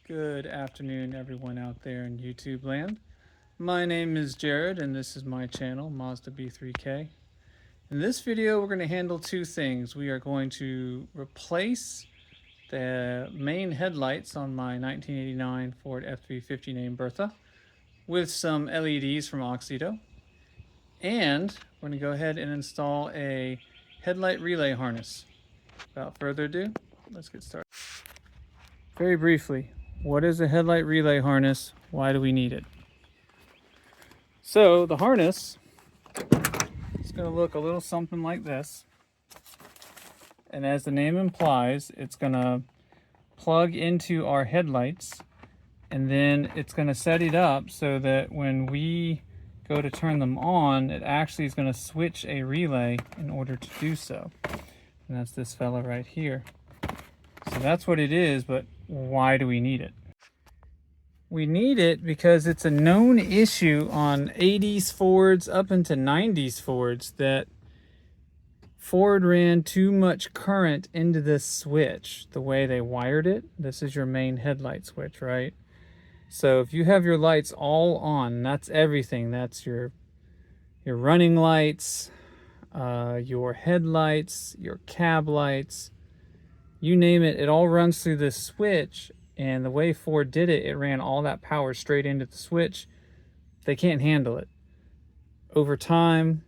Good afternoon, everyone out there in YouTube land. My name is Jared, and this is my channel, Mazda B3K. In this video, we're going to handle two things. We are going to replace the main headlights on my 1989 Ford F-350 named Bertha with some LEDs from Oxido. And we're going to go ahead and install a headlight relay harness. Without further ado, let's get started. Very briefly, what is a headlight relay harness? Why do we need it? So the harness is going to look a little something like this. And as the name implies, it's going to plug into our headlights, and then it's going to set it up so that when we go to turn them on, it actually is going to switch a relay in order to do so. And that's this fella right here. So that's what it is, but why do we need it? We need it because it's a known issue on 80s Fords up into 90s Fords that Ford ran too much current into this switch, the way they wired it. This is your main headlight switch, right? So if you have your lights all on, that's everything. That's your running lights, your headlights, your cab lights, you name it, it all runs through this switch. And the way Ford did it, it ran all that power straight into the switch. They can't handle it. Over time,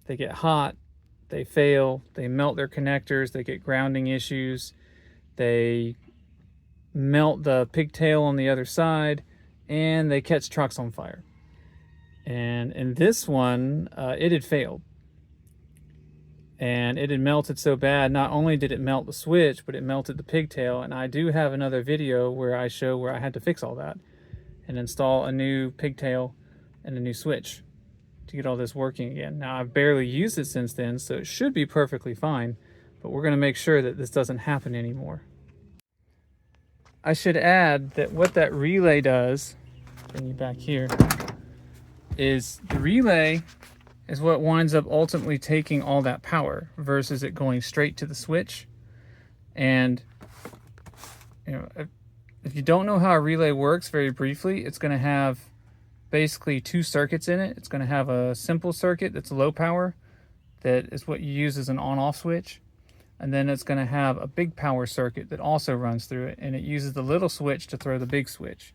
they get hot, they fail, they melt their connectors, they get grounding issues, they melt the pigtail on the other side, and they catch trucks on fire. And in this one, it had failed. And it had melted so bad, not only did it melt the switch, but it melted the pigtail. And I do have another video where I show where I had to fix all that and install a new pigtail and a new switch to get all this working again. Now, I've barely used it since then, so it should be perfectly fine, but we're going to make sure that this doesn't happen anymore. I should add that what that relay does, bring you back here, is the relay is what winds up ultimately taking all that power versus it going straight to the switch. And if you don't know how a relay works, very briefly, it's going to have basically two circuits in it. It's going to have a simple circuit that's low power, that is what you use as an on-off switch. And then it's going to have a big power circuit that also runs through it, and it uses the little switch to throw the big switch.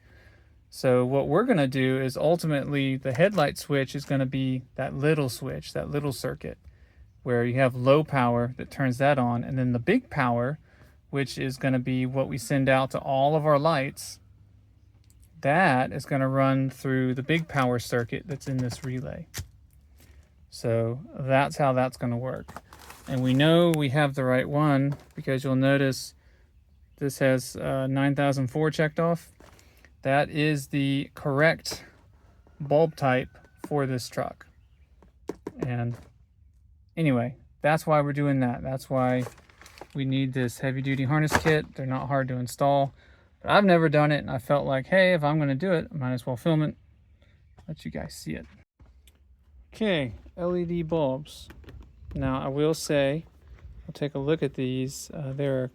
So what we're going to do is ultimately the headlight switch is going to be that little switch, that little circuit, where you have low power that turns that on. And then the big power, which is going to be what we send out to all of our lights, that is going to run through the big power circuit that's in this relay. So that's how that's going to work. And we know we have the right one because you'll notice this has 9004 checked off. That is the correct bulb type for this truck. And anyway, that's why we're doing that. That's why we need this heavy duty harness kit. They're not hard to install, but I've never done it. And I felt like, hey, if I'm going to do it, I might as well film it, let you guys see it. Okay, LED bulbs. Now I will say, I'll take a look at these. There are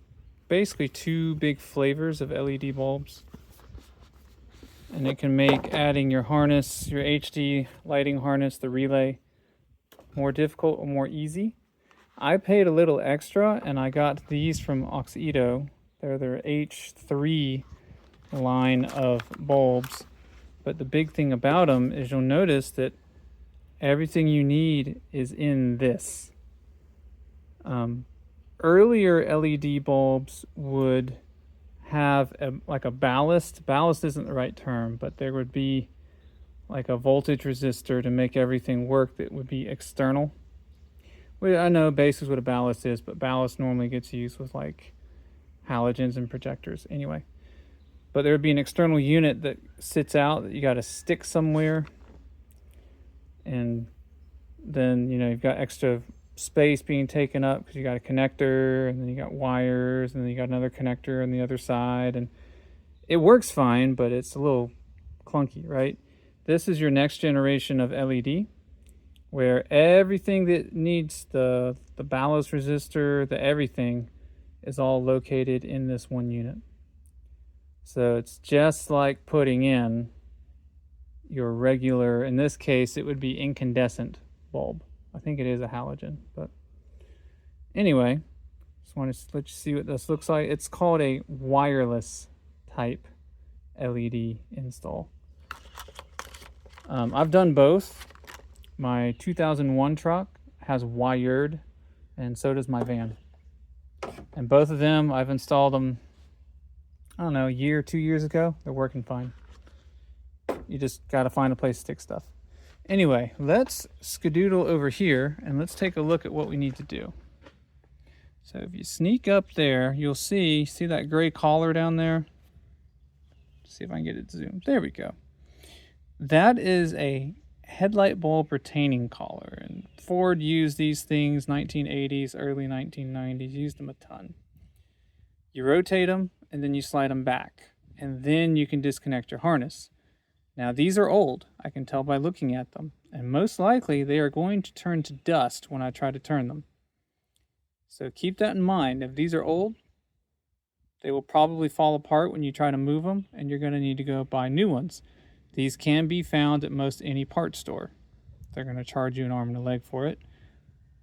basically two big flavors of LED bulbs. And it can make adding your harness, your HD lighting harness, the relay, more difficult or more easy. I paid a little extra and I got these from Oxido. They're their H3 line of bulbs. But the big thing about them is you'll notice that everything you need is in this. Earlier LED bulbs would have like a ballast. Ballast isn't the right term, but there would be like a voltage resistor to make everything work that would be external. Well, I know basics what a ballast is, but ballast normally gets used with like halogens and projectors anyway. But there would be an external unit that sits out that you got to stick somewhere, and then you've got extra space being taken up because you got a connector, and then you got wires, and then you got another connector on the other side, and it works fine, but it's a little clunky, right? This is your next generation of LED, where everything that needs the ballast resistor, the everything, is all located in this one unit. So it's just like putting in your regular, in this case, it would be incandescent bulb. I think it is a halogen, but anyway, just want to let you see what this looks like. It's called a wireless type LED install. I've done both. My 2001 truck has wired, and so does my van. And both of them, I've installed them, I don't know, a year, 2 years ago. They're working fine. You just got to find a place to stick stuff. Anyway, let's skedoodle over here and let's take a look at what we need to do. So if you sneak up there, you'll see that gray collar down there? See if I can get it zoomed. There we go. That is a headlight bulb retaining collar. And Ford used these things 1980s, early 1990s, used them a ton. You rotate them and then you slide them back. And then you can disconnect your harness. Now these are old, I can tell by looking at them, and most likely they are going to turn to dust when I try to turn them. So keep that in mind. If these are old, they will probably fall apart when you try to move them, and you're going to need to go buy new ones. These can be found at most any parts store. They're going to charge you an arm and a leg for it,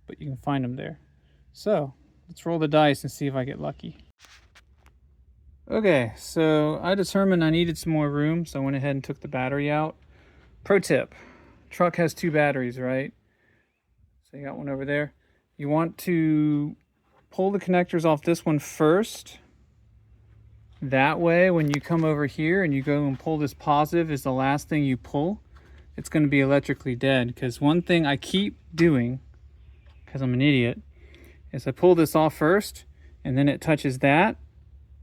but you can find them there. So let's roll the dice and see if I get lucky. Okay, so I determined I needed some more room, so I went ahead and took the battery out. Pro tip, truck has 2 batteries, right? So you got one over there. You want to pull the connectors off this one first. That way, when you come over here and you go and pull this positive is the last thing you pull, it's going to be electrically dead. Because one thing I keep doing, because I'm an idiot, is I pull this off first, and then it touches that,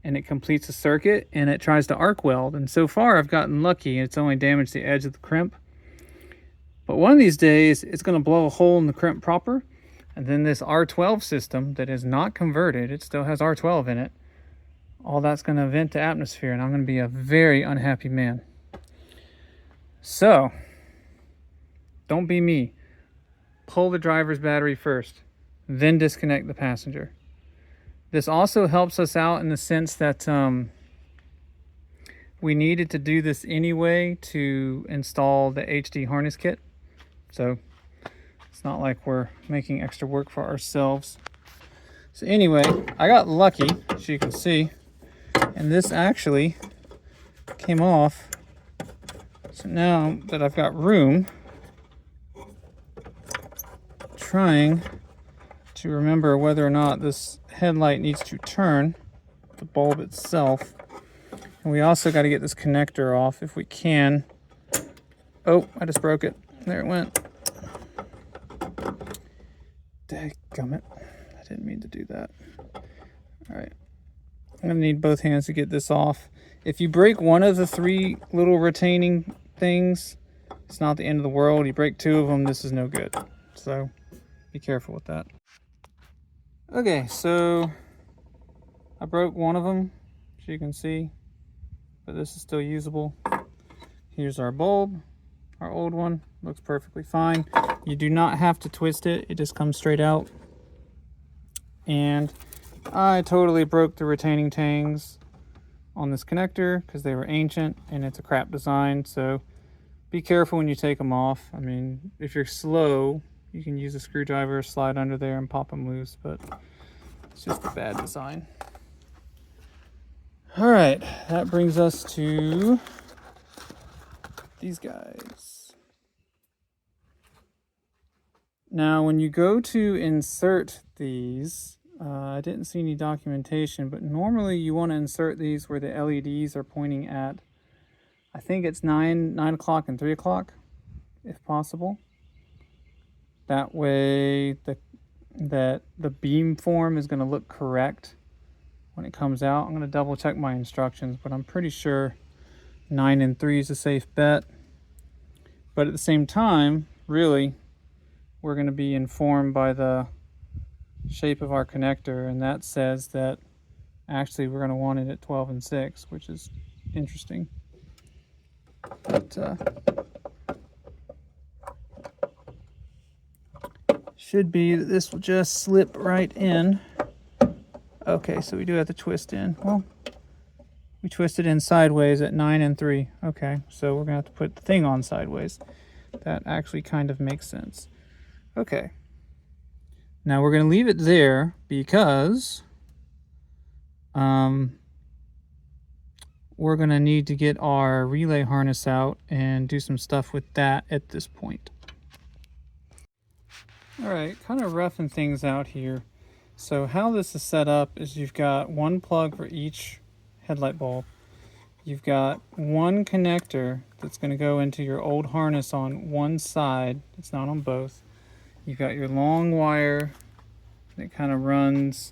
and it completes the circuit, and it tries to arc weld. And so far I've gotten lucky. It's only damaged the edge of the crimp. But one of these days it's going to blow a hole in the crimp proper, and then this R12 system that is not converted, it still has R12 in it, all that's going to vent to atmosphere, and I'm going to be a very unhappy man. So don't be me. Pull the driver's battery first, then disconnect the passenger. This also helps us out in the sense that we needed to do this anyway to install the HD harness kit. So it's not like we're making extra work for ourselves. So anyway, I got lucky, as you can see, and this actually came off. So now that I've got room, trying to remember whether or not this headlight needs to turn, the bulb itself. And we also got to get this connector off if we can. Oh, I just broke it. There it went. Dadgummit. I didn't mean to do that. All right. I'm going to need both hands to get this off. If you break one of the 3 little retaining things, it's not the end of the world. You break 2 of them, this is no good. So be careful with that. Okay, so I broke one of them, as you can see, but this is still usable. Here's our bulb, our old one, looks perfectly fine. You do not have to twist it, it just comes straight out. And I totally broke the retaining tangs on this connector because they were ancient and it's a crap design, so be careful when you take them off. I mean, if you're slow, you can use a screwdriver, slide under there and pop them loose, but it's just a bad design. All right, that brings us to these guys. Now, when you go to insert these, I didn't see any documentation, but normally you want to insert these where the LEDs are pointing at, I think it's 9 o'clock and 3 o'clock, if possible. That way the beam form is going to look correct when it comes out. I'm going to double check my instructions, but I'm pretty sure 9 and 3 is a safe bet. But at the same time, really, we're going to be informed by the shape of our connector, and that says that actually we're going to want it at 12 and 6, which is interesting. But should be that this will just slip right in. Okay, so we do have to twist in. Well, We twisted in sideways at 9 and 3. Okay, so we're gonna have to put the thing on sideways. That actually kind of makes sense. Okay. Now we're gonna leave it there because we're gonna need to get our relay harness out and do some stuff with that at this point. All right, kind of roughing things out here. So how this is set up is you've got one plug for each headlight bulb. You've got one connector that's going to go into your old harness on one side. It's not on both. You've got your long wire that kind of runs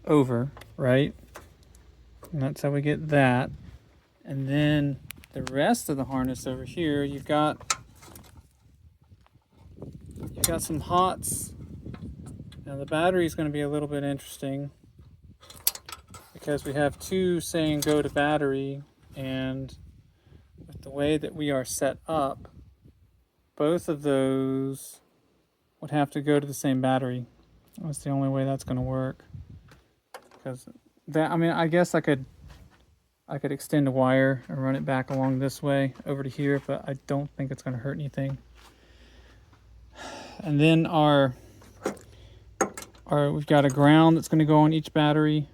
over, right? And that's how we get that. And then the rest of the harness over here, you've got some hots. Now the battery is going to be a little bit interesting because we have two saying go to battery, and with the way that we are set up, both of those would have to go to the same battery. That's the only way that's going to work. Because that, I mean, I guess I could extend a wire and run it back along this way over to here, but I don't think it's going to hurt anything. And then we've got a ground that's going to go on each battery.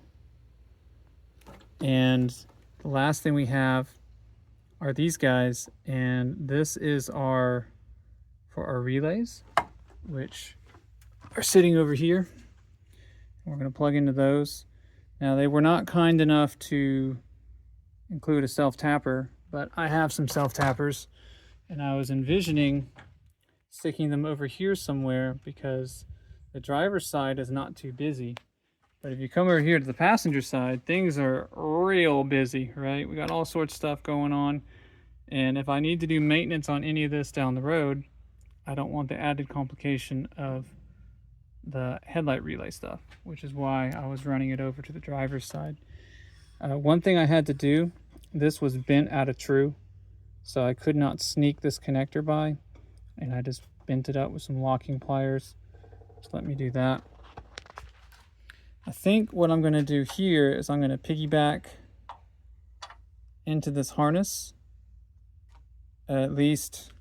And the last thing we have are these guys, and this is for our relays, which are sitting over here. We're going to plug into those. Now, they were not kind enough to include a self-tapper, but I have some self-tappers, and I was envisioning sticking them over here somewhere because the driver's side is not too busy. But if you come over here to the passenger side, things are real busy, right? We got all sorts of stuff going on. And if I need to do maintenance on any of this down the road, I don't want the added complication of the headlight relay stuff, which is why I was running it over to the driver's side. One thing I had to do, this was bent out of true, so I could not sneak this connector by, and I just bent it up with some locking pliers. Just let me do that. I think what I'm going to do here is I'm going to piggyback into this harness. At least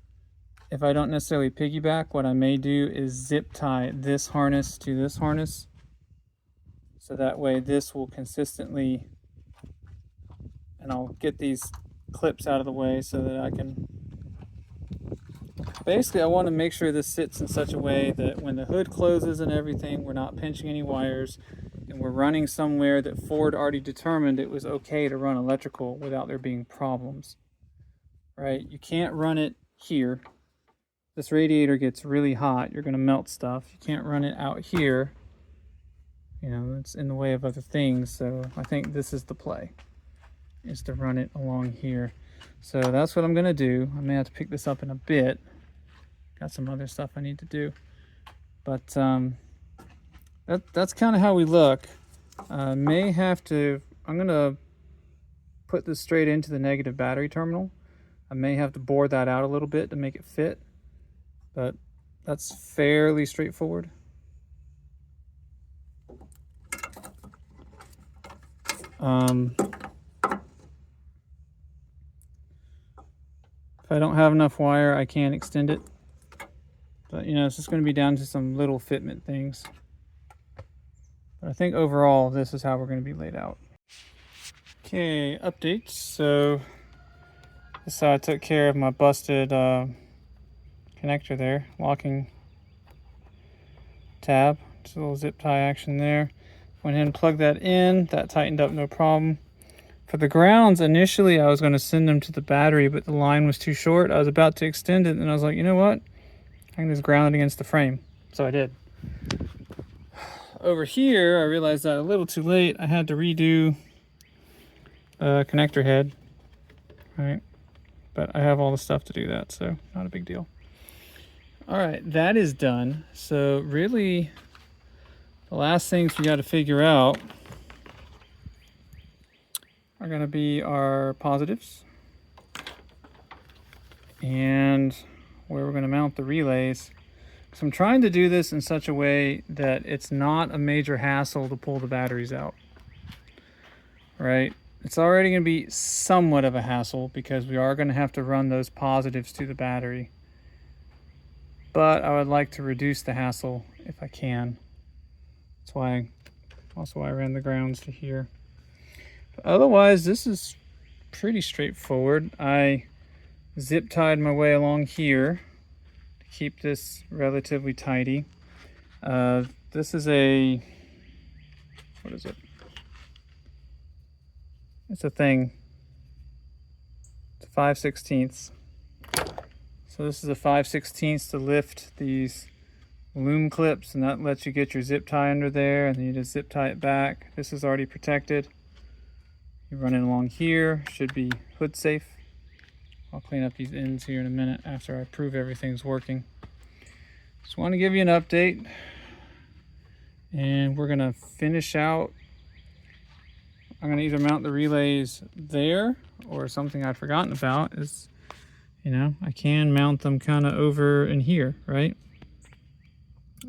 if I don't necessarily piggyback, what I may do is zip tie this harness to this harness. So that way this will consistently, and I'll get these clips out of the way so that I can, basically I want to make sure this sits in such a way that when the hood closes and everything, we're not pinching any wires, and we're running somewhere that Ford already determined it was okay to run electrical without there being problems, right? You can't run it here. This radiator gets really hot. You're going to melt stuff. You can't run it out here. You know, it's in the way of other things. So I think this is the play, is to run it along here. So that's what I'm going to do. I may have to pick this up in a bit. Got some other stuff I need to do. But that's kind of how we look. May have to, I'm going to put this straight into the negative battery terminal. I may have to bore that out a little bit to make it fit, but that's fairly straightforward. If I don't have enough wire, I can extend it. But, you know, it's just going to be down to some little fitment things. But I think overall, this is how we're going to be laid out. Okay, updates. So this is how I took care of my busted connector there, locking tab. Just a little zip tie action there. Went ahead and plugged that in. That tightened up no problem. For the grounds, initially I was going to send them to the battery, but the line was too short. I was about to extend it, and I was like, you know what? I can just ground it against the frame. So I did. Over here, I realized that a little too late. I had to redo the connector head, right? But I have all the stuff to do that, so not a big deal. All right, that is done. So really, the last things we got to figure out are going to be our positives and where we're going to mount the relays. So I'm trying to do this in such a way that it's not a major hassle to pull the batteries out, right? It's already going to be somewhat of a hassle because we are going to have to run those positives to the battery. But I would like to reduce the hassle if I can. That's why I ran the grounds to here. But otherwise, this is pretty straightforward. I zip tied my way along here to keep this relatively tidy. This is a, what is it? It's a thing. It's a 5/16. So this is a 5/16 to lift these loom clips, and that lets you get your zip tie under there, and then you just zip tie it back. This is already protected. You run it along here, should be hood safe. I'll clean up these ends here in a minute after I prove everything's working. Just want to give you an update, and we're gonna finish out. I'm gonna either mount the relays there, or something I've forgotten about is, you know, I can mount them kind of over in here, right?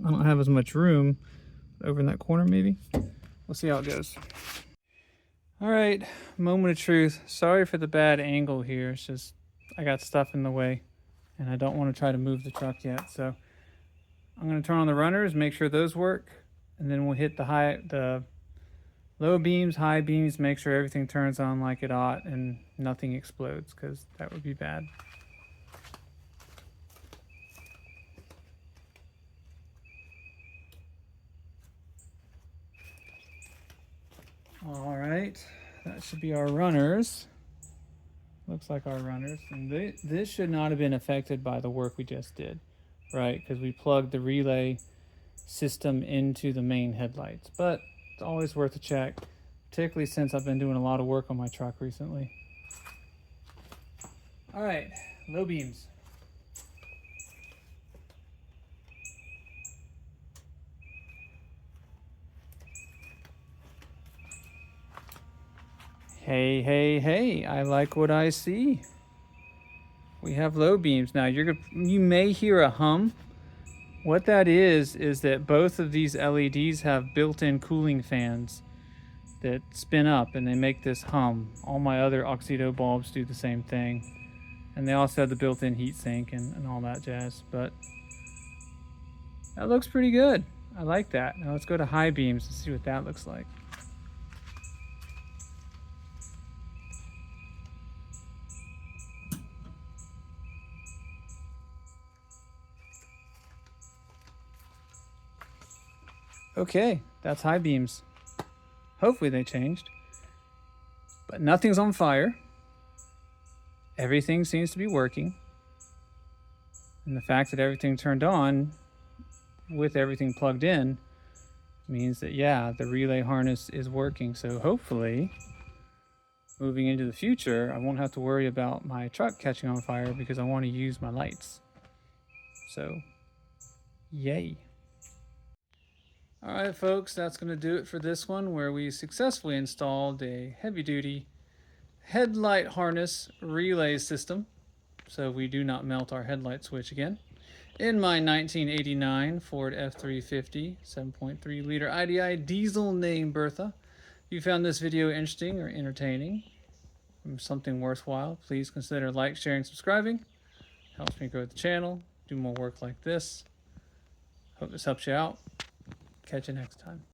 I don't have as much room over in that corner, maybe. We'll see how it goes. All right, moment of truth. Sorry for the bad angle here. It's just I got stuff in the way and I don't want to try to move the truck yet. So I'm going to turn on the runners, make sure those work, and then we'll hit the low beams, high beams, make sure everything turns on like it ought and nothing explodes, because that would be bad. All right, that should be our runners. Looks like our runners. And this should not have been affected by the work we just did, right? Because we plugged the relay system into the main headlights. But it's always worth a check, particularly since I've been doing a lot of work on my truck recently. All right, low beams. Hey, hey, hey, I like what I see. We have low beams. Now you may hear a hum. What that is that both of these LEDs have built-in cooling fans that spin up and they make this hum. All my other Oxydo bulbs do the same thing. And they also have the built-in heat sink and all that jazz. But that looks pretty good. I like that. Now let's go to high beams and see what that looks like. Okay, that's high beams. Hopefully they changed. But nothing's on fire. Everything seems to be working. And the fact that everything turned on with everything plugged in means that, yeah, the relay harness is working. So hopefully, moving into the future, I won't have to worry about my truck catching on fire because I want to use my lights. So, yay. All right, folks, that's going to do it for this one, where we successfully installed a heavy-duty headlight harness relay system, so we do not melt our headlight switch again, in my 1989 Ford F-350 7.3 liter IDI diesel named Bertha. If you found this video interesting or entertaining, or something worthwhile, please consider like, sharing, subscribing. Helps me grow the channel, do more work like this. Hope this helps you out. Catch you next time.